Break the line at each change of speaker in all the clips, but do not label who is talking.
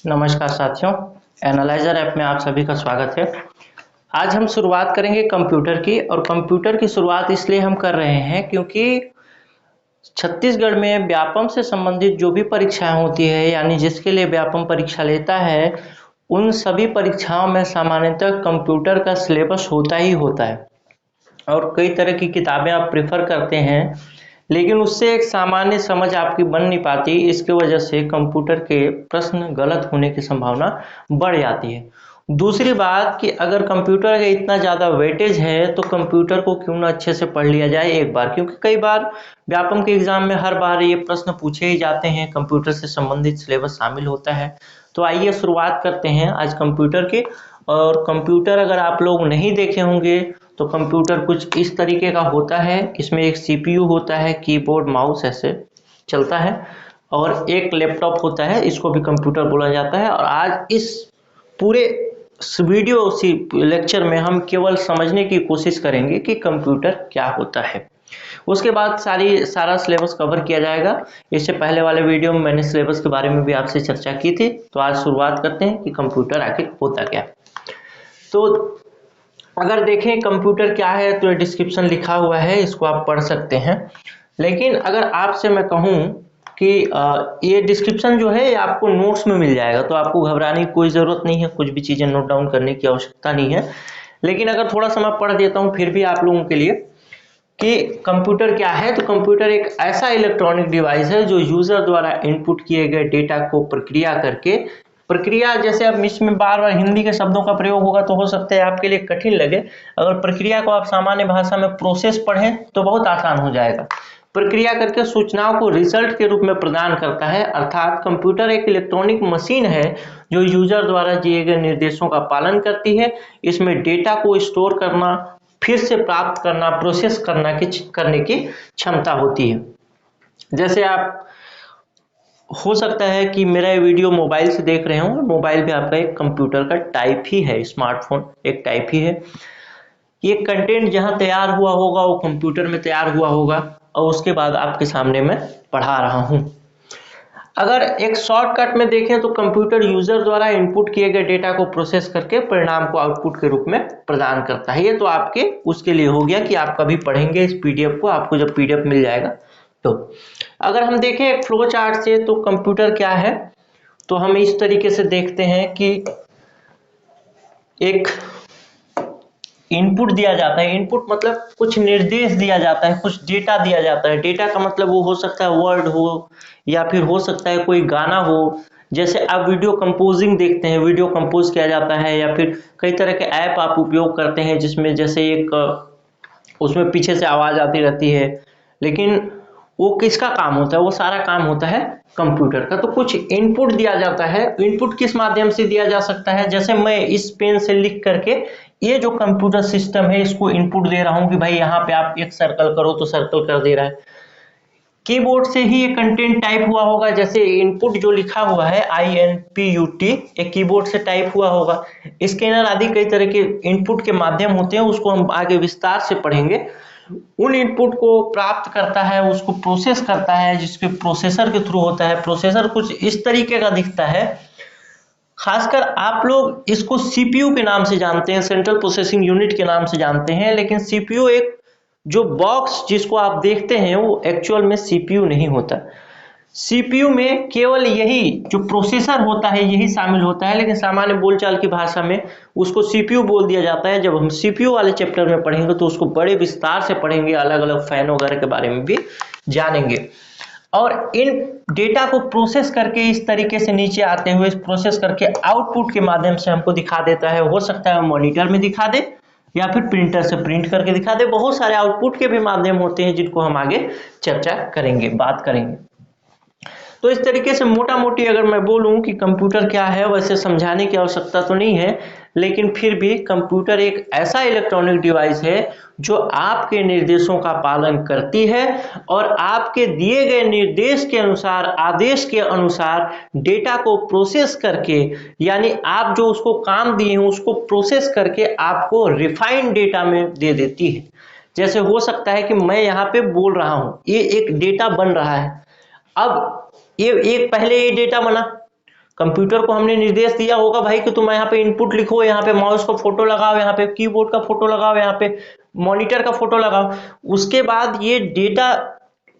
नमस्कार साथियों, analyser app में आप सभी का स्वागत है। आज हम शुरुआत करेंगे कंप्यूटर की और कंप्यूटर की शुरुआत इसलिए हम कर रहे हैं क्योंकि छत्तीसगढ़ में व्यापम से संबंधित जो भी परीक्षाएं होती है यानी जिसके लिए व्यापम परीक्षा लेता है उन सभी परीक्षाओं में सामान्यतः कंप्यूटर का सिलेबस होता ही होता है और कई तरह की किताबें आप प्रेफर करते हैं, लेकिन उससे एक सामान्य समझ आपकी बन नहीं पाती। इसकी वजह से कंप्यूटर के प्रश्न गलत होने की संभावना बढ़ जाती है। दूसरी बात कि अगर कंप्यूटर का इतना ज़्यादा वेटेज है तो कंप्यूटर को क्यों ना अच्छे से पढ़ लिया जाए एक बार, क्योंकि कई बार व्यापम के एग्जाम में हर बार ये प्रश्न पूछे ही जाते हैं, कंप्यूटर से संबंधित सिलेबस शामिल होता है। तो आइए शुरुआत करते हैं आज कंप्यूटर की। और कंप्यूटर अगर आप लोग नहीं देखे होंगे तो कंप्यूटर कुछ इस तरीके का होता है। इसमें एक सीपीयू होता है, कीबोर्ड माउस ऐसे चलता है और एक लैपटॉप होता है, इसको भी कंप्यूटर बोला जाता है। और आज इस पूरे वीडियो लेक्चर में हम केवल समझने की कोशिश करेंगे कि कंप्यूटर क्या होता है। उसके बाद सारा सिलेबस कवर किया जाएगा। इससे पहले वाले वीडियो में मैंने सिलेबस के बारे में भी आपसे चर्चा की थी। तो आज शुरुआत करते हैं कि कंप्यूटर आखिर होता क्या। तो अगर देखें कंप्यूटर क्या है तो डिस्क्रिप्शन लिखा हुआ है, इसको आप पढ़ सकते हैं। लेकिन अगर आपसे मैं कहूँ कि ये डिस्क्रिप्शन जो है ये आपको नोट्स में मिल जाएगा, तो आपको घबराने की कोई ज़रूरत नहीं है, कुछ भी चीज़ें नोट डाउन करने की आवश्यकता नहीं है। लेकिन अगर थोड़ा सा मैं पढ़ देता हूँ फिर भी आप लोगों के लिए कि कंप्यूटर क्या है। तो कंप्यूटर एक ऐसा इलेक्ट्रॉनिक डिवाइस है जो यूजर द्वारा इनपुट किए गए डेटा को प्रक्रिया करके, प्रक्रिया जैसे अब इसमें बार बार हिंदी के शब्दों का प्रयोग होगा तो हो सकता है आपके लिए कठिन लगे। अगर प्रक्रिया को आप सामान्य भाषा में प्रोसेस पढ़ें तो बहुत आसान हो जाएगा। प्रक्रिया करके सूचनाओं को रिजल्ट के रूप में प्रदान करता है, अर्थात कंप्यूटर एक इलेक्ट्रॉनिक मशीन है जो यूजर द्वारा दिए गए निर्देशों का पालन करती है। इसमें डेटा को स्टोर करना, फिर से प्राप्त करना, प्रोसेस करने की क्षमता होती है। जैसे आप हो सकता है कि मेरा ये वीडियो मोबाइल से देख रहे हो, मोबाइल भी आपका एक कंप्यूटर का टाइप ही है, स्मार्टफोन एक टाइप ही है। ये कंटेंट जहाँ तैयार हुआ होगा वो कंप्यूटर में तैयार हुआ होगा और उसके बाद आपके सामने मैं पढ़ा रहा हूँ। अगर एक शॉर्टकट में देखें तो कंप्यूटर यूजर द्वारा इनपुट किए गए डेटा को प्रोसेस करके परिणाम को आउटपुट के रूप में प्रदान करता है। ये तो आपके उसके लिए हो गया कि आप कभी पढ़ेंगे इस पीडीएफ को, आपको जब पीडीएफ मिल जाएगा तो। अगर हम देखें एक फ्लो चार्ट से तो कंप्यूटर क्या है, तो हम इस तरीके से देखते हैं कि एक इनपुट दिया जाता है। इनपुट मतलब कुछ निर्देश दिया जाता है, कुछ डेटा दिया जाता है। डेटा का मतलब वो हो सकता है वर्ड हो या फिर हो सकता है कोई गाना हो। जैसे आप वीडियो कंपोजिंग देखते हैं, वीडियो कंपोज किया जाता है, या फिर कई तरह के ऐप आप उपयोग करते हैं जिसमें जैसे एक उसमें पीछे से आवाज आती रहती है, लेकिन वो किसका काम होता है, वो सारा काम होता है कंप्यूटर का। तो कुछ इनपुट दिया जाता है। इनपुट किस माध्यम से दिया जा सकता है, जैसे मैं इस पेन से लिख करके ये जो कंप्यूटर सिस्टम है इसको इनपुट दे रहा हूं कि भाई यहाँ पे आप एक सर्कल करो तो सर्कल कर दे रहा है। कीबोर्ड से ही ये कंटेंट टाइप हुआ होगा, जैसे इनपुट जो लिखा हुआ है INPUT एक कीबोर्ड से टाइप हुआ होगा। स्कैनर आदि कई तरह के इनपुट के माध्यम होते हैं, उसको हम आगे विस्तार से पढ़ेंगे। उन इनपुट को प्राप्त करता है, उसको प्रोसेस करता है, जिसके प्रोसेसर के थ्रू होता है। प्रोसेसर कुछ इस तरीके का दिखता है, खासकर आप लोग इसको सीपीयू के नाम से जानते हैं, सेंट्रल प्रोसेसिंग यूनिट के नाम से जानते हैं। लेकिन सीपीयू एक जो बॉक्स जिसको आप देखते हैं वो एक्चुअल में सीपीयू नहीं होता। सीपीयू में केवल यही जो प्रोसेसर होता है यही शामिल होता है, लेकिन सामान्य बोलचाल की भाषा में उसको सीपीयू बोल दिया जाता है। जब हम सीपीयू वाले चैप्टर में पढ़ेंगे तो उसको बड़े विस्तार से पढ़ेंगे, अलग अलग फैन वगैरह के बारे में भी जानेंगे। और इन डेटा को प्रोसेस करके इस तरीके से नीचे आते हुए प्रोसेस करके आउटपुट के माध्यम से हमको दिखा देता है। हो सकता है मॉनिटर में दिखा दे या फिर प्रिंटर से प्रिंट करके दिखा दे। बहुत सारे आउटपुट के भी माध्यम होते हैं जिनको हम आगे चर्चा करेंगे, बात करेंगे। तो इस तरीके से मोटा मोटी अगर मैं बोलूं कि कंप्यूटर क्या है, वैसे समझाने की आवश्यकता तो नहीं है, लेकिन फिर भी कंप्यूटर एक ऐसा इलेक्ट्रॉनिक डिवाइस है जो आपके निर्देशों का पालन करती है और आपके दिए गए निर्देश के अनुसार, आदेश के अनुसार डेटा को प्रोसेस करके, यानी आप जो उसको काम दिए हैं उसको प्रोसेस करके आपको रिफाइंड डेटा में दे देती है। जैसे हो सकता है कि मैं यहाँ पे बोल रहा हूँ, ये एक डेटा बन रहा है। अब ये एक पहले ये डेटा बना, कंप्यूटर को हमने निर्देश दिया होगा भाई कि तुम यहाँ पे इनपुट लिखो, यहाँ पे माउस का फोटो लगाओ, यहाँ पे कीबोर्ड का फोटो लगाओ, यहाँ पे मॉनिटर का फोटो लगाओ। उसके बाद ये डेटा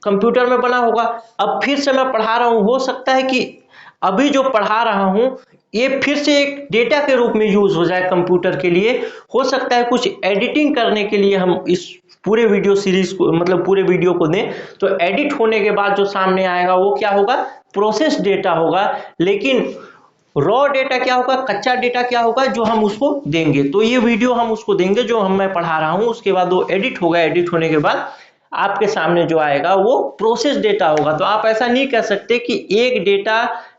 कंप्यूटर में बना होगा। अब फिर से मैं पढ़ा रहा हूँ, हो सकता है कि अभी जो पढ़ा रहा हूँ ये फिर से एक डेटा के रूप में यूज हो जाए कंप्यूटर के लिए। हो सकता है कुछ एडिटिंग करने के लिए हम इस पूरे वीडियो सीरीज को, मतलब पूरे वीडियो को दें, तो एडिट होने के बाद जो सामने आएगा वो क्या होगा, प्रोसेस डेटा होगा। लेकिन रॉ डेटा क्या होगा, कच्चा डेटा क्या होगा, जो हम उसको देंगे। तो ये वीडियो हम उसको देंगे जो मैं पढ़ा रहा हूँ, उसके बाद वो एडिट होगा। एडिट होने के बाद आपके सामने जो आएगा वो प्रोसेस डेटा होगा। तो आप ऐसा नहीं कह सकते कि एक डेटा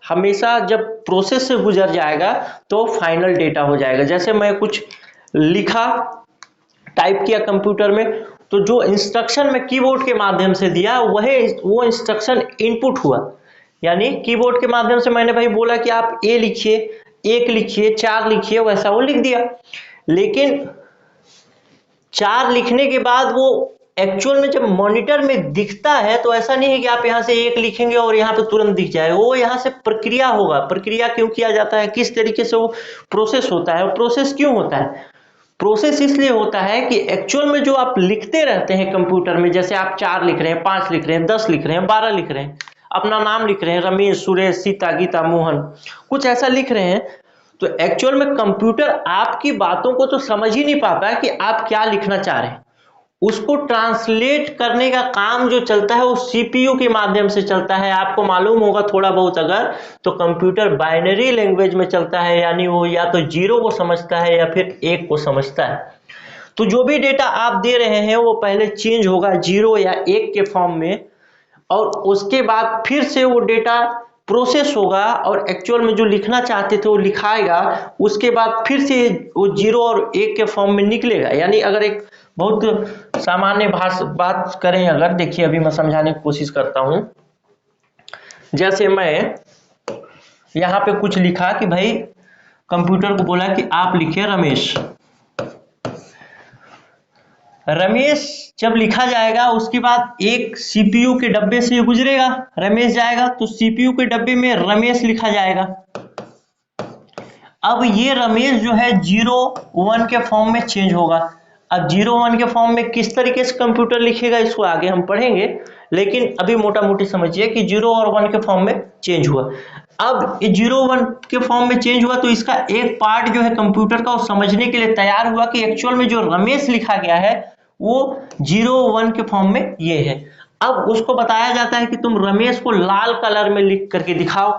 हमेशा जब प्रोसेस से गुजर जाएगा तो फाइनल डेटा हो जाएगा। जैसे मैं कुछ लिखा, टाइप किया कंप्यूटर में, तो जो इंस्ट्रक्शन मैं कीबोर्ड के माध्यम से दिया वो इंस्ट्रक्शन इनपुट हुआ। यानी कीबोर्ड के माध्यम से मैंने भाई बोला कि आप ए लिखिए, 1 लिखिए, 4 लिखिए, वैसा वो लिख दिया। लेकिन 4 लिखने के बाद वो एक्चुअल में जब मॉनिटर में दिखता है तो ऐसा नहीं है कि आप यहाँ से 1 लिखेंगे और यहाँ पे तुरंत दिख जाए। वो यहाँ से प्रक्रिया होगा। प्रक्रिया क्यों किया जाता है, किस तरीके से वो प्रोसेस होता है। प्रोसेस क्यों होता है, प्रोसेस इसलिए होता है कि एक्चुअल में जो आप लिखते रहते हैं कंप्यूटर में, जैसे आप 4 लिख रहे हैं, 5 लिख रहे हैं, 10 लिख रहे हैं, 12 लिख रहे हैं, अपना नाम लिख रहे हैं, रमेश, सुरेश, सीता, गीता, मोहन, कुछ ऐसा लिख रहे हैं, तो एक्चुअल में कंप्यूटर आपकी बातों को तो समझ ही नहीं पाता कि आप क्या लिखना चाह रहे हैं। उसको ट्रांसलेट करने का काम जो चलता है वो सीपीयू के माध्यम से चलता है। आपको मालूम होगा थोड़ा बहुत अगर, तो कंप्यूटर बाइनरी लैंग्वेज में चलता है, यानी वो या तो 0 को समझता है या फिर 1 को समझता है। तो जो भी डेटा आप दे रहे हैं वो पहले चेंज होगा 0 या 1 के फॉर्म में, और उसके बाद फिर से वो डेटा प्रोसेस होगा और एक्चुअल में जो लिखना चाहते थे वो लिखाएगा। उसके बाद फिर से वो 0 और 1 के फॉर्म में निकलेगा। यानी अगर एक बहुत सामान्य बात करें अगर, देखिए अभी मैं समझाने की कोशिश करता हूं। जैसे मैं यहाँ पे कुछ लिखा कि भाई कंप्यूटर को बोला कि आप लिखिए रमेश। रमेश जब लिखा जाएगा उसके बाद एक सीपीयू के डब्बे से गुजरेगा, रमेश जाएगा, तो सीपीयू के डब्बे में रमेश लिखा जाएगा। अब ये रमेश जो है 0-1 के फॉर्म में चेंज होगा। अब 0-1 के फॉर्म में किस तरीके से कंप्यूटर लिखेगा इसको आगे हम पढ़ेंगे, लेकिन अभी मोटा मोटी समझिए कि 0 और 1 के फॉर्म में चेंज हुआ। अब ये 0-1 के फॉर्म में चेंज हुआ तो इसका एक पार्ट जो है कंप्यूटर का वो समझने के लिए तैयार हुआ कि एक्चुअल में जो रमेश लिखा गया है वो 0-1 के फॉर्म में ये है। अब उसको बताया जाता है कि तुम रमेश को लाल कलर में लिख करके दिखाओ।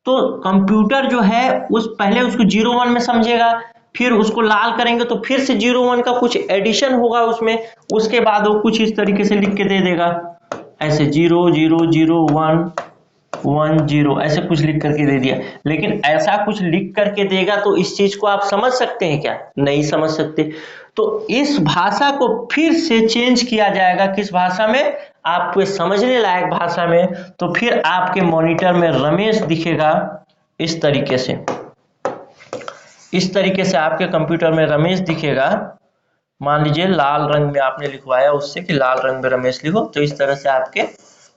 तो कंप्यूटर जो है उस पहले उसको 0-1 में समझेगा, फिर उसको लाल करेंगे तो फिर से 0-1 का कुछ एडिशन होगा उसमें, उसके बाद वो कुछ इस तरीके से लिख के दे देगा, ऐसे 0-0-0-1-1-0 ऐसे कुछ लिख करके दे दिया। लेकिन ऐसा कुछ लिख करके देगा तो इस चीज को आप समझ सकते हैं क्या, नहीं समझ सकते। तो इस भाषा को फिर से चेंज किया जाएगा, किस भाषा में, आपको समझने लायक भाषा में। तो फिर आपके मॉनिटर में रमेश दिखेगा इस तरीके से। इस तरीके से आपके कंप्यूटर में रमेश दिखेगा। मान लीजिए लाल रंग में आपने लिखवाया उससे कि लाल रंग में रमेश लिखो, तो इस तरह से आपके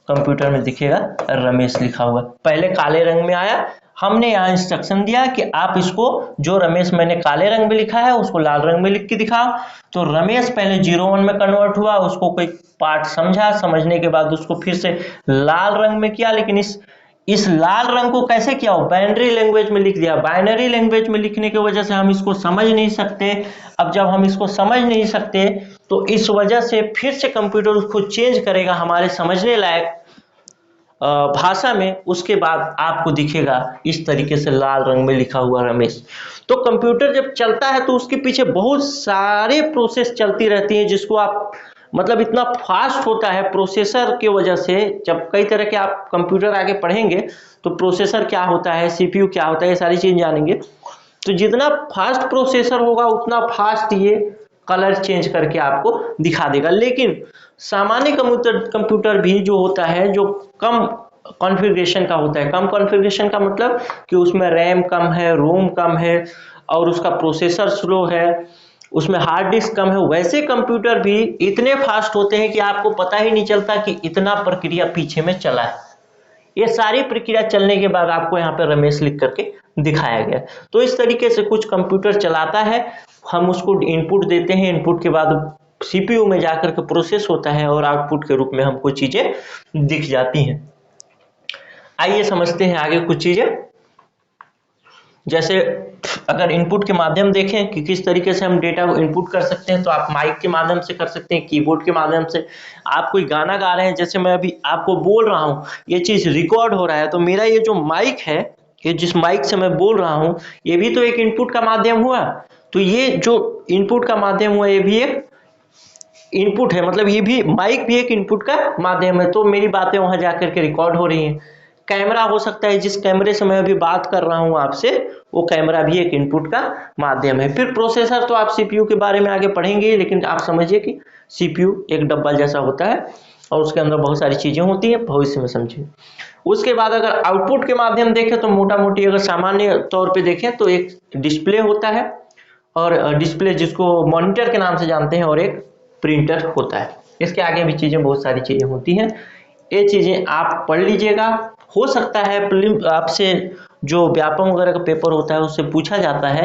कंप्यूटर में दिखेगा रमेश लिखा हुआ। पहले काले रंग में आया, हमने यहाँ इंस्ट्रक्शन दिया कि आप इसको जो रमेश मैंने काले रंग में लिखा है उसको लाल रंग में लिख के दिखाओ। तो रमेश पहले 0-1 में कन्वर्ट हुआ, उसको कोई पार्ट समझा, समझने के बाद उसको फिर से लाल रंग में किया। लेकिन इस लाल रंग को कैसे किया, बाइनरी लैंग्वेज में लिख दिया। बाइनरी लैंग्वेज में लिखने की वजह से हम इसको समझ नहीं सकते। अब जब हम इसको समझ नहीं सकते तो इस वजह से फिर से कंप्यूटर उसको चेंज करेगा हमारे समझने लायक भाषा में। उसके बाद आपको दिखेगा इस तरीके से लाल रंग में लिखा हुआ रमेश। तो कंप्यूटर जब चलता है तो उसके पीछे बहुत सारे प्रोसेस चलती रहती हैं, जिसको आप मतलब इतना फास्ट होता है प्रोसेसर की वजह से। जब कई तरह के आप कंप्यूटर आगे पढ़ेंगे तो प्रोसेसर क्या होता है, सीपीयू क्या होता है, ये सारी चीज जानेंगे। तो जितना फास्ट प्रोसेसर होगा उतना फास्ट ये कलर चेंज करके आपको दिखा देगा। लेकिन सामान्य कंप्यूटर भी जो होता है, जो कम कॉन्फ़िगरेशन का होता है, कम कॉन्फ़िगरेशन का मतलब कि उसमें रैम कम है, रोम कम है और उसका प्रोसेसर स्लो है, उसमें हार्ड डिस्क कम है, वैसे कंप्यूटर भी इतने फास्ट होते हैं कि आपको पता ही नहीं चलता कि इतना प्रक्रिया पीछे में चला है। ये सारी प्रक्रिया चलने के बाद आपको यहाँ पे रमेश लिख करके दिखाया गया। तो इस तरीके से कुछ कंप्यूटर चलाता है, हम उसको इनपुट देते हैं, इनपुट के बाद सीपीयू में जाकर के प्रोसेस होता है और आउटपुट के रूप में हमको चीजें दिख जाती हैं। आइए समझते हैं आगे कुछ चीजें। जैसे अगर इनपुट के माध्यम देखें कि किस तरीके से हम डेटा को इनपुट कर सकते हैं, तो आप माइक के माध्यम से कर सकते हैं, कीबोर्ड के माध्यम से। आप कोई गाना गा रहे हैं, जैसे मैं अभी आपको बोल रहा हूँ, ये चीज रिकॉर्ड हो रहा है, तो मेरा ये जो माइक है, ये जिस माइक से मैं बोल रहा हूँ, ये भी तो एक इनपुट का माध्यम हुआ। तो ये जो इनपुट का माध्यम हुआ, ये भी एक इनपुट है, मतलब ये भी माइक भी एक इनपुट का माध्यम है। तो मेरी बातें वहां जाकर के रिकॉर्ड हो रही हैं। कैमरा हो सकता है, जिस कैमरे से मैं अभी बात कर रहा हूं आपसे, वो कैमरा भी एक इनपुट का माध्यम है। फिर प्रोसेसर, तो आप सीपीयू के बारे में आगे पढ़ेंगे, लेकिन आप समझिए कि सीपीयू एक डब्बा जैसा होता है और उसके अंदर बहुत सारी चीजें होती हैं, भविष्य में समझिए। उसके बाद अगर आउटपुट के माध्यम देखें, तो मोटा मोटी अगर सामान्य तौर पे देखें तो एक डिस्प्ले होता है, और डिस्प्ले जिसको मॉनिटर के नाम से जानते हैं, और एक प्रिंटर होता है। इसके आगे भी चीजें, बहुत सारी चीजें होती हैं। ये चीजें आप पढ़ लीजिएगा। हो सकता है प्रीलिम आपसे जो व्यापम वगैरह का पेपर होता है उससे पूछा जाता है,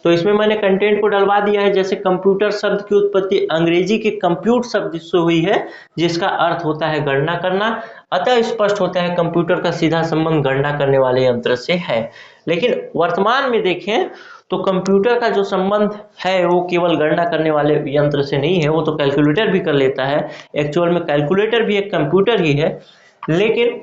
तो इसमें मैंने कंटेंट को डलवा दिया है। जैसे कंप्यूटर शब्द की उत्पत्ति अंग्रेजी के कंप्यूट शब्द से हुई है, जिसका अर्थ होता है गणना करना। अतः स्पष्ट होता है कंप्यूटर का सीधा संबंध गणना करने वाले यंत्र से है। लेकिन वर्तमान में देखें तो कंप्यूटर का जो संबंध है वो केवल गणना करने वाले यंत्र से नहीं है, वो तो कैलकुलेटर भी कर लेता है। एक्चुअल में कैलकुलेटर भी एक कंप्यूटर ही है, लेकिन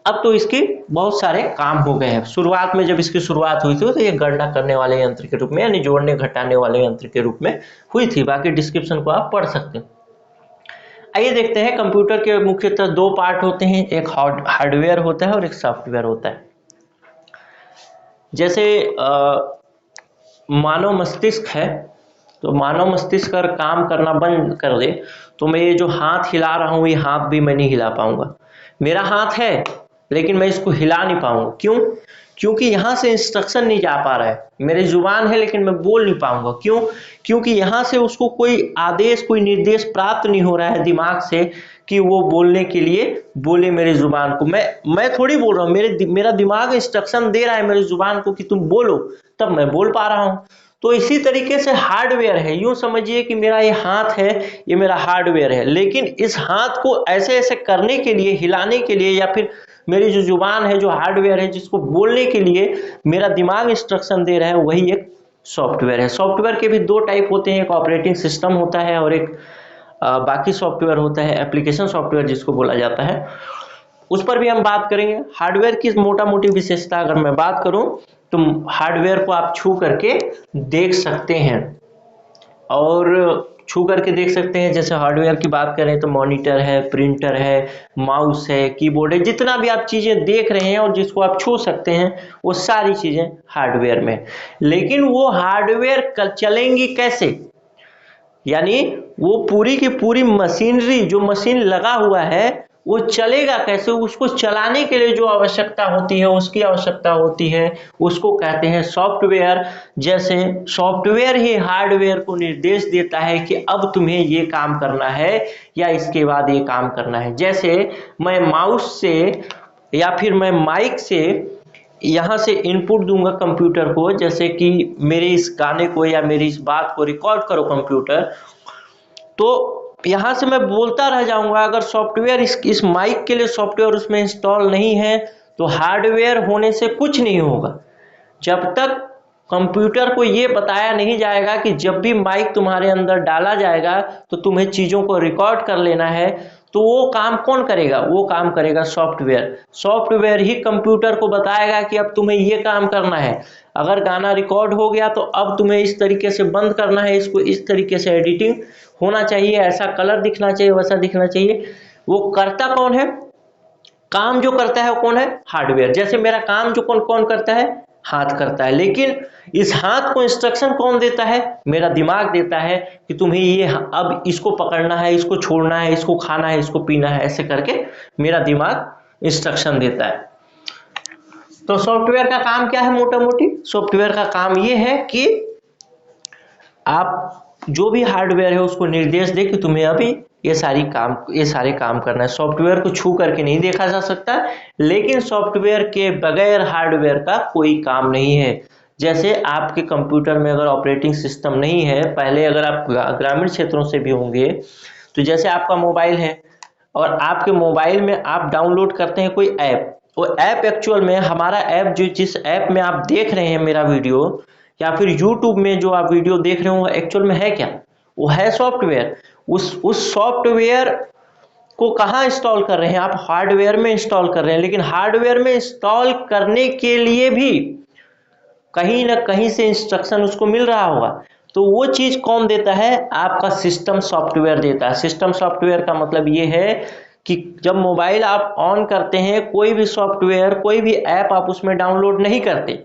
अब तो इसके बहुत सारे काम हो गए हैं। शुरुआत में जब इसकी शुरुआत हुई थी तो ये गणना करने वाले यंत्र के रूप में, यानी जोड़ने घटाने वाले यंत्र के रूप में हुई थी। बाकी डिस्क्रिप्शन को आप पढ़ सकते हैं। आइए देखते हैं, कंप्यूटर के मुख्यतः दो पार्ट होते हैं, एक हार्डवेयर होता है और एक सॉफ्टवेयर होता है। जैसे मानव मस्तिष्क है, तो मानव मस्तिष्क अगर काम करना बंद कर दे, तो मैं ये जो हाथ हिला रहा हूँ, ये हाथ भी मैं नहीं हिला पाऊंगा। मेरा हाथ है लेकिन मैं इसको हिला नहीं पाऊंगा। क्यों? क्योंकि यहाँ से इंस्ट्रक्शन नहीं जा पा रहा है। मेरी जुबान है लेकिन मैं बोल नहीं पाऊंगा। क्यों? क्योंकि यहाँ से उसको कोई आदेश, कोई निर्देश प्राप्त नहीं हो रहा है दिमाग से कि वो बोलने के लिए बोले मेरी जुबान को। मैं थोड़ी बोल रहा हूँ, मेरा दिमाग इंस्ट्रक्शन दे रहा है मेरी जुबान को कि तुम बोलो, तब मैं बोल पा रहा हूँ। तो इसी तरीके से हार्डवेयर है। यूं समझिए कि मेरा ये हाथ है, ये मेरा हार्डवेयर है, लेकिन इस हाथ को ऐसे ऐसे करने के लिए, हिलाने के लिए, या फिर मेरी जो जुबान है, जो हार्डवेयर है, जिसको बोलने के लिए मेरा दिमाग इंस्ट्रक्शन दे रहा है, वही एक सॉफ्टवेयर है। सॉफ्टवेयर के भी दो टाइप होते हैं, एक ऑपरेटिंग सिस्टम होता है और एक बाकी सॉफ्टवेयर होता है, एप्लीकेशन सॉफ्टवेयर जिसको बोला जाता है। उस पर भी हम बात करेंगे। हार्डवेयर की मोटा मोटी विशेषता अगर मैं बात करूं, तो हार्डवेयर को आप छू करके देख सकते हैं, और छू करके देख सकते हैं। जैसे हार्डवेयर की बात करें तो मॉनिटर है, प्रिंटर है, माउस है, कीबोर्ड है, जितना भी आप चीजें देख रहे हैं और जिसको आप छू सकते हैं, वो सारी चीजें हार्डवेयर में। लेकिन वो हार्डवेयर चलेंगी कैसे? यानी वो पूरी की पूरी मशीनरी, जो मशीन लगा हुआ है, वो चलेगा कैसे? उसको चलाने के लिए जो आवश्यकता होती है, उसकी आवश्यकता होती है, उसको कहते हैं सॉफ्टवेयर। जैसे सॉफ्टवेयर ही हार्डवेयर को निर्देश देता है कि अब तुम्हें ये काम करना है या इसके बाद ये काम करना है। जैसे मैं माउस से या फिर मैं माइक से यहाँ से इनपुट दूंगा कंप्यूटर को, जैसे कि मेरे इस गाने को या मेरी इस बात को रिकॉर्ड करो कंप्यूटर, तो यहाँ से मैं बोलता रह जाऊंगा। अगर सॉफ्टवेयर इस माइक के लिए सॉफ्टवेयर उसमें इंस्टॉल नहीं है, तो हार्डवेयर होने से कुछ नहीं होगा। जब तक कंप्यूटर को ये बताया नहीं जाएगा कि जब भी माइक तुम्हारे अंदर डाला जाएगा तो तुम्हें चीजों को रिकॉर्ड कर लेना है, तो वो काम कौन करेगा? वो काम करेगा सॉफ्टवेयर। सॉफ्टवेयर ही कंप्यूटर को बताएगा कि अब तुम्हें ये काम करना है। अगर गाना रिकॉर्ड हो गया तो अब तुम्हें इस तरीके से बंद करना है, इसको इस तरीके से एडिटिंग होना चाहिए, ऐसा कलर दिखना चाहिए, वैसा दिखना चाहिए। वो करता कौन है? काम जो करता है वो कौन है? हार्डवेयर। जैसे मेरा काम जो कौन कौन करता है? हाथ करता है। लेकिन इस हाथ को इंस्ट्रक्शन कौन देता है? मेरा दिमाग देता है कि तुम्हें ये अब इसको पकड़ना है, इसको छोड़ना है, इसको खाना है, इसको पीना है, ऐसे करके मेरा दिमाग इंस्ट्रक्शन देता है। तो सॉफ्टवेयर का काम क्या है? मोटा मोटी सॉफ्टवेयर का काम ये है कि आप जो भी हार्डवेयर है उसको निर्देश दे कि तुम्हें अभी ये सारे काम करना है। सॉफ्टवेयर को छू करके नहीं देखा जा सकता, लेकिन सॉफ्टवेयर के बगैर हार्डवेयर का कोई काम नहीं है। जैसे आपके कंप्यूटर में अगर ऑपरेटिंग सिस्टम नहीं है, पहले अगर आप ग्रामीण क्षेत्रों से भी होंगे, तो जैसे आपका मोबाइल है और आपके मोबाइल में आप डाउनलोड करते हैं कोई ऐप, वो ऐप एक्चुअल में हमारा ऐप जो जिस ऐप में आप देख रहे हैं मेरा वीडियो, या फिर यूट्यूब में जो आप वीडियो देख रहे हो, एक्चुअल में है क्या? वो है सॉफ्टवेयर। उस सॉफ्टवेयर को कहाँ इंस्टॉल कर रहे हैं आप? हार्डवेयर में इंस्टॉल कर रहे हैं। लेकिन हार्डवेयर में इंस्टॉल करने के लिए भी कहीं ना कहीं से इंस्ट्रक्शन उसको मिल रहा होगा, तो वो चीज कौन देता है? आपका सिस्टम सॉफ्टवेयर देता है। सिस्टम सॉफ्टवेयर का मतलब ये है कि जब मोबाइल आप ऑन करते हैं, कोई भी सॉफ्टवेयर, कोई भी ऐप आप उसमें डाउनलोड नहीं करते,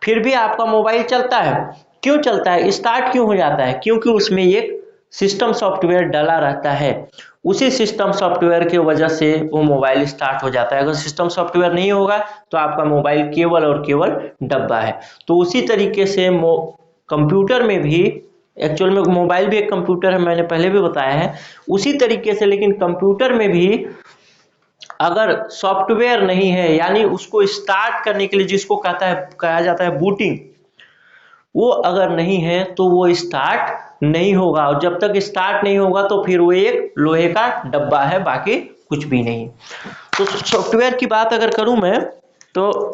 फिर भी आपका मोबाइल चलता है। क्यों चलता है, स्टार्ट क्यों हो जाता है? क्योंकि उसमें एक सिस्टम सॉफ्टवेयर डला रहता है। उसी सिस्टम सॉफ्टवेयर की वजह से वो मोबाइल स्टार्ट हो जाता है। अगर सिस्टम सॉफ्टवेयर नहीं होगा तो आपका मोबाइल केवल और केवल डब्बा है। तो उसी तरीके से कंप्यूटर में भी, एक्चुअल में मोबाइल भी एक कंप्यूटर है, मैंने पहले भी बताया है। उसी तरीके से लेकिन कंप्यूटर में भी अगर सॉफ्टवेयर नहीं है, यानी उसको स्टार्ट करने के लिए जिसको कहा जाता है बूटिंग, वो अगर नहीं है तो वो स्टार्ट नहीं होगा। और जब तक स्टार्ट नहीं होगा तो फिर वो एक लोहे का डब्बा है, बाकी कुछ भी नहीं। तो सॉफ्टवेयर की बात अगर करूं मैं, तो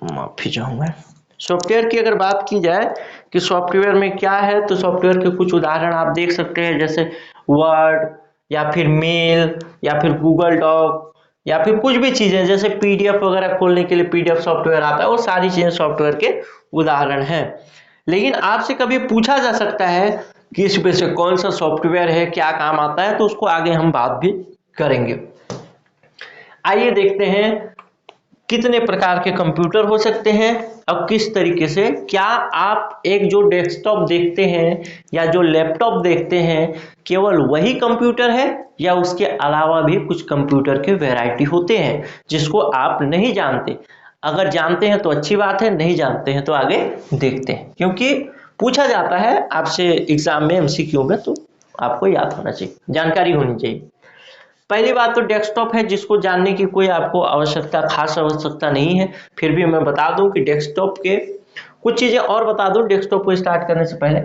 माफी चाहूंगा, सॉफ्टवेयर की अगर बात की जाए कि सॉफ्टवेयर में क्या है, तो सॉफ्टवेयर के कुछ उदाहरण आप देख सकते हैं, जैसे वर्ड, या फिर मेल, या फिर गूगल डॉक, या फिर कुछ भी चीजें, जैसे पीडीएफ वगैरह खोलने के लिए पीडीएफ सॉफ्टवेयर आता है। वो सारी चीजें सॉफ्टवेयर के उदाहरण हैं। लेकिन आपसे कभी पूछा जा सकता है कि इसमें से कौन सा सॉफ्टवेयर है, क्या काम आता है, तो उसको आगे हम बात भी करेंगे। आइए देखते हैं कितने प्रकार के कंप्यूटर हो सकते हैं। अब किस तरीके से, क्या आप एक जो डेस्कटॉप देखते हैं या जो लैपटॉप देखते हैं, केवल वही कंप्यूटर है, या उसके अलावा भी कुछ कंप्यूटर के वैरायटी होते हैं जिसको आप नहीं जानते? अगर जानते हैं तो अच्छी बात है, नहीं जानते हैं तो आगे देखते हैं, क्योंकि पूछा जाता है आपसे एग्जाम में एमसीक्यू में, तो आपको याद होना चाहिए, जानकारी होनी चाहिए। पहली बात तो डेस्कटॉप है, जिसको जानने की कोई आपको खास आवश्यकता नहीं है। फिर भी मैं बता दूं कि डेस्कटॉप के कुछ चीजें और बता दूं डेस्कटॉप को स्टार्ट करने से पहले।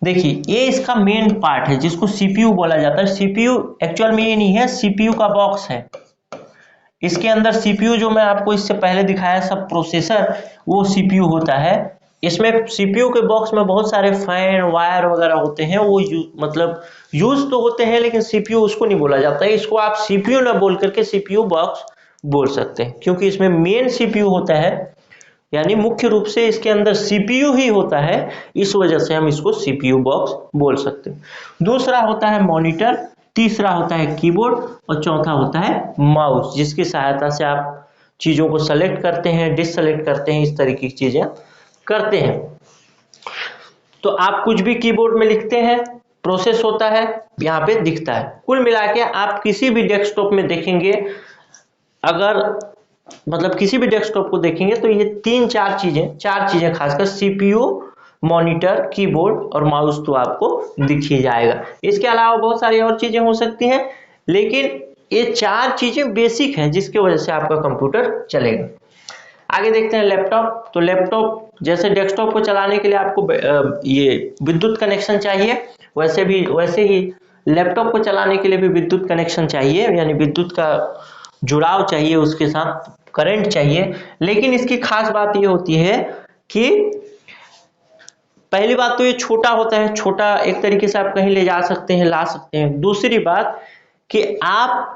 देखिए, ये इसका मेन पार्ट है जिसको सीपीयू बोला जाता है। सीपीयू एक्चुअल में ये नहीं है, सीपीयू का बॉक्स है। इसके अंदर सीपीयू जो मैं आपको इससे पहले दिखाया, सब प्रोसेसर, वो सीपीयू होता है। इसमें सीपीयू के बॉक्स में बहुत सारे फैन वायर वगैरह होते हैं, वो मतलब यूज तो होते हैं, लेकिन सीपीयू उसको नहीं बोला जाता है। इसको आप सीपीयू ना बोल करके सीपीयू बॉक्स बोल सकते हैं, क्योंकि इसमें मेन सीपीयू होता है, यानी मुख्य रूप से इसके अंदर सीपीयू ही होता है। इस वजह से हम इसको सीपीयू बॉक्स बोल सकते हैं। दूसरा होता है मॉनिटर, तीसरा होता है कीबोर्ड, और चौथा होता है माउस, जिसकी सहायता से आप चीजों को सेलेक्ट करते हैं, डिससेलेक्ट करते हैं, इस तरीके की चीजें करते हैं। तो आप कुछ भी कीबोर्ड में लिखते हैं, प्रोसेस होता है, यहाँ पे दिखता है। कुल मिला के आप किसी भी डेस्कटॉप में देखेंगे, अगर मतलब किसी भी डेस्कटॉप को देखेंगे, तो ये चार चीजें खासकर सीपीयू, मॉनिटर, कीबोर्ड और माउस तो आपको दिख ही जाएगा। इसके अलावा बहुत सारी और चीजें हो सकती हैं, लेकिन ये चार चीजें बेसिक हैं जिसकी वजह से आपका कंप्यूटर चलेगा। आगे देखते हैं लैपटॉप। तो लैपटॉप जैसे डेस्कटॉप को चलाने के लिए आपको ये विद्युत कनेक्शन चाहिए, वैसे ही लैपटॉप को चलाने के लिए भी विद्युत कनेक्शन चाहिए, यानी विद्युत का जुड़ाव चाहिए, उसके साथ करंट चाहिए। लेकिन इसकी खास बात ये होती है कि पहली बात तो ये छोटा होता है, छोटा एक तरीके से आप कहीं ले जा सकते हैं, ला सकते हैं। दूसरी बात कि आप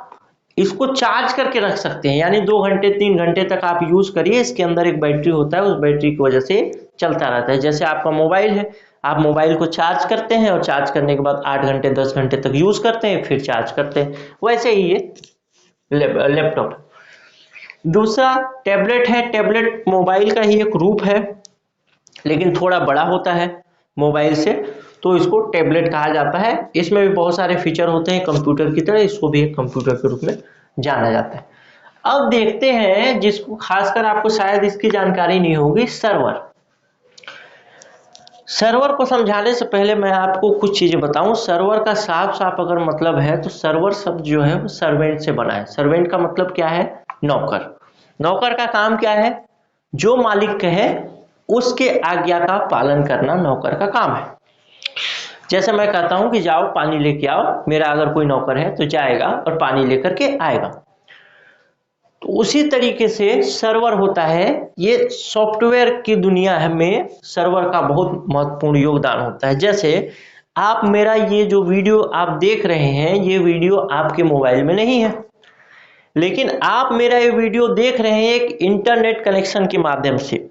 इसको चार्ज करके रख सकते हैं, यानी 2 घंटे 3 घंटे तक आप यूज करिए। इसके अंदर एक बैटरी होता है, उस बैटरी की वजह से चलता रहता है। जैसे आपका मोबाइल है, आप मोबाइल को चार्ज करते हैं और चार्ज करने के बाद 8 घंटे 10 घंटे तक यूज करते हैं, फिर चार्ज करते हैं, वैसे ही ये लैपटॉप। दूसरा टैबलेट है। टैबलेट मोबाइल का ही एक रूप है, लेकिन थोड़ा बड़ा होता है मोबाइल से, तो इसको टैबलेट कहा जाता है। इसमें भी बहुत सारे फीचर होते हैं कंप्यूटर की तरह, इसको भी एक कंप्यूटर के रूप में जाना जाता है। अब देखते हैं जिसको खासकर आपको शायद इसकी जानकारी नहीं होगी, सर्वर। सर्वर को समझाने से पहले मैं आपको कुछ चीजें बताऊं। सर्वर का साफ साफ अगर मतलब है तो सर्वर शब्द जो है वो सर्वेंट से बना है। सर्वेंट का मतलब क्या है? नौकर। नौकर का काम क्या है? जो मालिक कहे उसके आज्ञा का पालन करना नौकर का काम है। जैसे मैं कहता हूं कि जाओ पानी लेके आओ, मेरा अगर कोई नौकर है तो जाएगा और पानी लेकर के आएगा। तो उसी तरीके से सर्वर होता है। ये सॉफ्टवेयर की दुनिया में सर्वर का बहुत महत्वपूर्ण योगदान होता है। जैसे आप मेरा ये जो वीडियो आप देख रहे हैं, ये वीडियो आपके मोबाइल में नहीं है, लेकिन आप मेरा ये वीडियो देख रहे हैं एक इंटरनेट कनेक्शन के माध्यम से।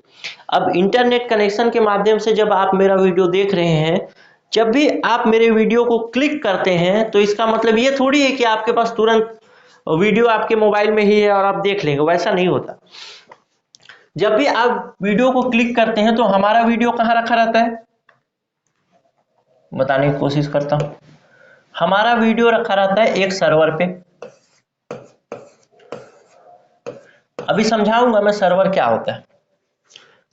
अब इंटरनेट कनेक्शन के माध्यम से जब आप मेरा वीडियो देख रहे हैं, जब भी आप मेरे वीडियो को क्लिक करते हैं तो इसका मतलब ये थोड़ी है कि आपके पास तुरंत वीडियो आपके मोबाइल में ही है और आप देख लेंगे, वैसा नहीं होता। जब भी आप वीडियो को क्लिक करते हैं तो हमारा वीडियो कहां रखा रहता है, बताने की कोशिश करता हूं। हमारा वीडियो रखा रहता है एक सर्वर पे। अभी समझाऊंगा मैं सर्वर क्या होता है।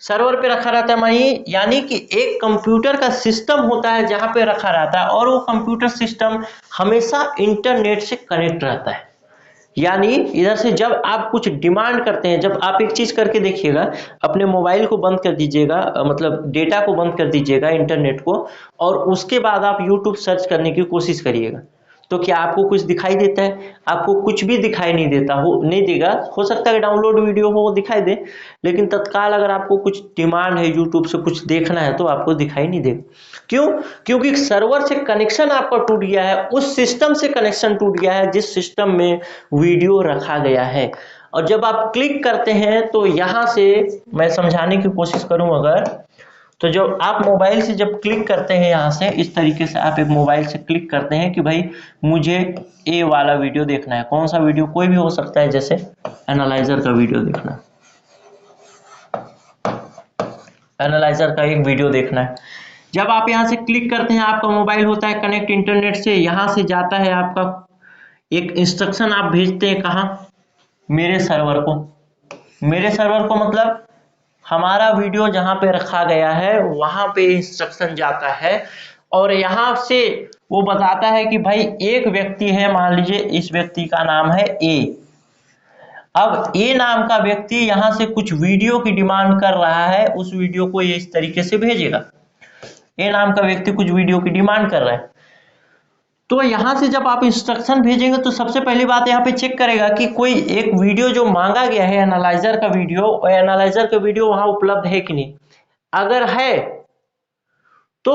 सर्वर पे रखा रहता है वही, यानी कि एक कंप्यूटर का सिस्टम होता है जहां पे रखा रहता है, और वो कंप्यूटर सिस्टम हमेशा इंटरनेट से कनेक्ट रहता है। यानी इधर से जब आप कुछ डिमांड करते हैं, जब आप एक चीज करके देखिएगा, अपने मोबाइल को बंद कर दीजिएगा, मतलब डेटा को बंद कर दीजिएगा, इंटरनेट को, और उसके बाद आप यूट्यूब सर्च करने की कोशिश करिएगा, तो क्या आपको कुछ दिखाई देता है? आपको कुछ भी दिखाई नहीं देता हो, नहीं देगा। हो सकता है डाउनलोड वीडियो हो वो दिखाई दे, लेकिन तत्काल अगर आपको कुछ डिमांड है यूट्यूब से कुछ देखना है तो आपको दिखाई नहीं देगा। क्यों? क्योंकि सर्वर से कनेक्शन आपका टूट गया है, उस सिस्टम से कनेक्शन टूट गया है जिस सिस्टम में वीडियो रखा गया है। और जब आप क्लिक करते हैं तो यहां से मैं समझाने की कोशिश करूं अगर, तो जो आप मोबाइल से जब क्लिक करते हैं, यहां से इस तरीके से आप एक मोबाइल से क्लिक करते हैं कि भाई मुझे ए वाला वीडियो देखना है। कौन सा वीडियो? कोई भी हो सकता है, जैसे एनालाइजर का वीडियो देखना है, एनालाइजर का एक वीडियो देखना है। जब आप यहां से क्लिक करते हैं, आपका मोबाइल होता है कनेक्ट इंटरनेट से, यहां से जाता है आपका एक इंस्ट्रक्शन, आप भेजते हैं कहां? मेरे सर्वर को। मेरे सर्वर को मतलब हमारा वीडियो जहां पे रखा गया है वहां पे इंस्ट्रक्शन जाता है, और यहां से वो बताता है कि भाई एक व्यक्ति है, मान लीजिए इस व्यक्ति का नाम है ए। अब ए नाम का व्यक्ति यहां से कुछ वीडियो की डिमांड कर रहा है, उस वीडियो को ये इस तरीके से भेजेगा। ए नाम का व्यक्ति कुछ वीडियो की डिमांड कर रहा है, तो यहां से जब आप इंस्ट्रक्शन भेजेंगे तो सबसे पहली बात यहाँ पे चेक करेगा कि कोई एक वीडियो जो मांगा गया है एनालाइजर का वीडियो, और एनालाइजर का वीडियो वहां उपलब्ध है कि नहीं। अगर है तो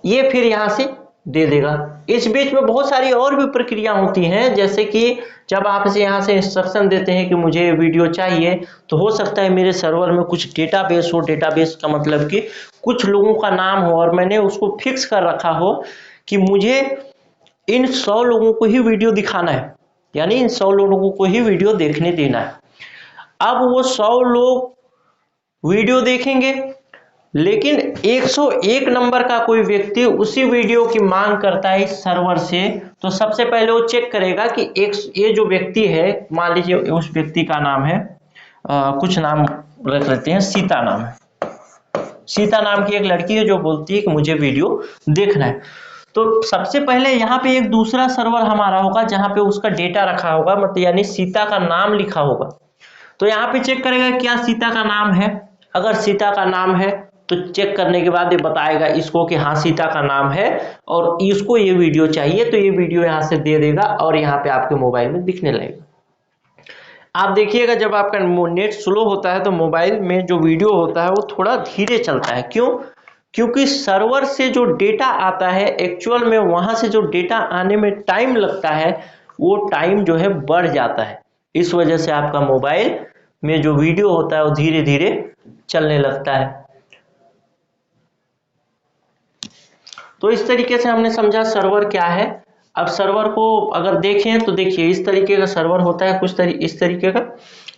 ये फिर यहां से दे देगा। इस बीच में बहुत सारी और भी प्रक्रिया होती हैं, जैसे कि जब आप इसे यहां से इंस्ट्रक्शन देते हैं कि मुझे वीडियो चाहिए, तो हो सकता है मेरे सर्वर में कुछ डेटाबेस हो। डेटाबेस का मतलब कि कुछ लोगों का नाम हो और मैंने उसको फिक्स कर रखा हो कि मुझे इन 100 लोगों को ही वीडियो दिखाना है, यानी इन 100 लोगों को ही वीडियो देखने देना है। अब वो 100 लोग वीडियो देखेंगे, लेकिन 101 नंबर का कोई व्यक्ति उसी वीडियो की मांग करता है इस सर्वर से, तो सबसे पहले वो चेक करेगा कि ये जो व्यक्ति है, मान लीजिए उस व्यक्ति का नाम है कुछ नाम रख लेते हैं, सीता नाम है। सीता नाम की एक लड़की है जो बोलती है कि मुझे वीडियो देखना है। तो सबसे पहले यहाँ पे एक दूसरा सर्वर हमारा होगा जहां पे उसका डेटा रखा होगा, मतलब यानी सीता का नाम लिखा होगा। तो यहाँ पे चेक करेगा क्या सीता का नाम है। अगर सीता का नाम है तो चेक करने के बाद ये बताएगा इसको कि हाँ सीता का नाम है और इसको ये वीडियो चाहिए, तो ये वीडियो यहाँ से दे देगा और यहाँ पे आपके मोबाइल में दिखने लगेगा। आप देखिएगा जब आपका नेट स्लो होता है तो मोबाइल में जो वीडियो होता है वो थोड़ा धीरे चलता है। क्यों? क्योंकि सर्वर से जो डेटा आता है एक्चुअल में वहां से जो डेटा आने में टाइम लगता है, वो टाइम जो है बढ़ जाता है। इस वजह से आपका मोबाइल में जो वीडियो होता है वो धीरे धीरे चलने लगता है। तो इस तरीके से हमने समझा सर्वर क्या है। अब सर्वर को अगर देखें तो देखिए इस तरीके का सर्वर होता है, कुछ इस तरीके का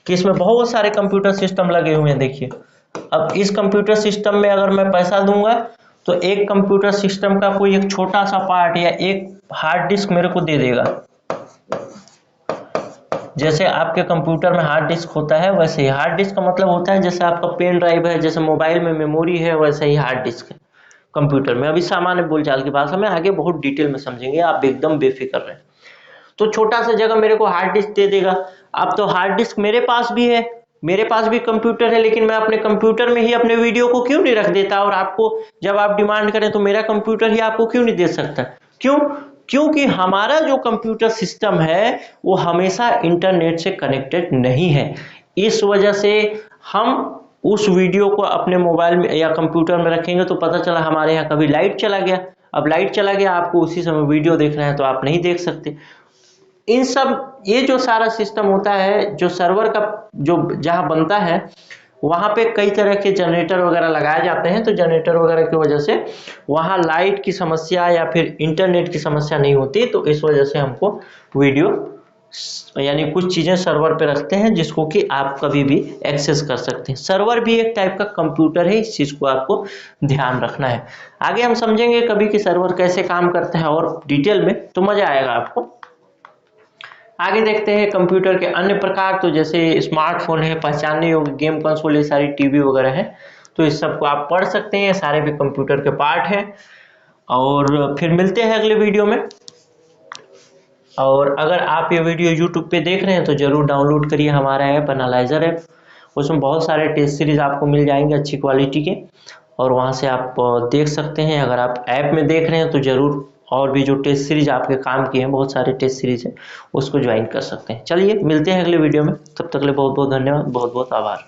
कि इसमें बहुत सारे कंप्यूटर सिस्टम लगे हुए हैं। देखिए अब इस कंप्यूटर सिस्टम में अगर मैं पैसा दूंगा तो एक कंप्यूटर सिस्टम का कोई एक छोटा सा पार्ट या एक हार्ड डिस्क मेरे को दे देगा। जैसे आपके कंप्यूटर में हार्ड डिस्क होता है, वैसे ही हार्ड डिस्क का मतलब होता है जैसे आपका पेन ड्राइव है, जैसे मोबाइल में मेमोरी है, वैसे ही हार्ड डिस्क है। कंप्यूटर में। अभी सामान्य बोलचाल की भाषा में, आगे बहुत डिटेल में समझेंगे, आप एकदम बेफिक्र रहें। तो छोटा सा जगह मेरे को हार्ड डिस्क दे देगा। अब तो हार्ड डिस्क मेरे पास भी है, मेरे पास भी कंप्यूटर है, लेकिन मैं अपने कंप्यूटर में ही अपने वीडियो को क्यों नहीं रख देता, और आपको जब आप डिमांड करें तो मेरा कंप्यूटर ही आपको क्यों नहीं दे सकता? क्यों? क्योंकि हमारा जो कंप्यूटर सिस्टम है वो हमेशा इंटरनेट से कनेक्टेड नहीं है। इस वजह से हम उस वीडियो को अपने मोबाइल में या कंप्यूटर में रखेंगे तो पता चला हमारे यहाँ कभी लाइट चला गया, अब लाइट चला गया, आपको उसी समय वीडियो देखना है तो आप नहीं देख सकते। इन सब ये जो सारा सिस्टम होता है, जो सर्वर का जो जहाँ बनता है वहाँ पे कई तरह के जनरेटर वगैरह लगाए जाते हैं, तो जनरेटर वगैरह की वजह से वहाँ लाइट की समस्या या फिर इंटरनेट की समस्या नहीं होती। तो इस वजह से हमको वीडियो यानी कुछ चीज़ें सर्वर पे रखते हैं जिसको कि आप कभी भी एक्सेस कर सकते हैं। सर्वर भी एक टाइप का कंप्यूटर है, इस चीज़ को आपको ध्यान रखना है। आगे हम समझेंगे कभी कि सर्वर कैसे काम करता है और डिटेल में, तो मज़ा आएगा आपको। आगे देखते हैं कंप्यूटर के अन्य प्रकार, तो जैसे स्मार्टफोन है, पहचानने योग्य, गेम कंसोल, ये सारी टीवी वगैरह है, तो इस सब को आप पढ़ सकते हैं, सारे भी कंप्यूटर के पार्ट हैं। और फिर मिलते हैं अगले वीडियो में। और अगर आप ये वीडियो यूट्यूब पे देख रहे हैं तो ज़रूर डाउनलोड करिए हमारा ऐप, एनालाइजर ऐप। उसमें बहुत सारे टेस्ट सीरीज आपको मिल जाएंगे अच्छी क्वालिटी के, और वहाँ से आप देख सकते हैं। अगर आप ऐप में देख रहे हैं तो ज़रूर और भी जो टेस्ट सीरीज आपके काम की हैं, बहुत सारे टेस्ट सीरीज हैं, उसको ज्वाइन कर सकते हैं। चलिए मिलते हैं अगले वीडियो में, तब तक के लिए बहुत बहुत धन्यवाद, बहुत बहुत आभार।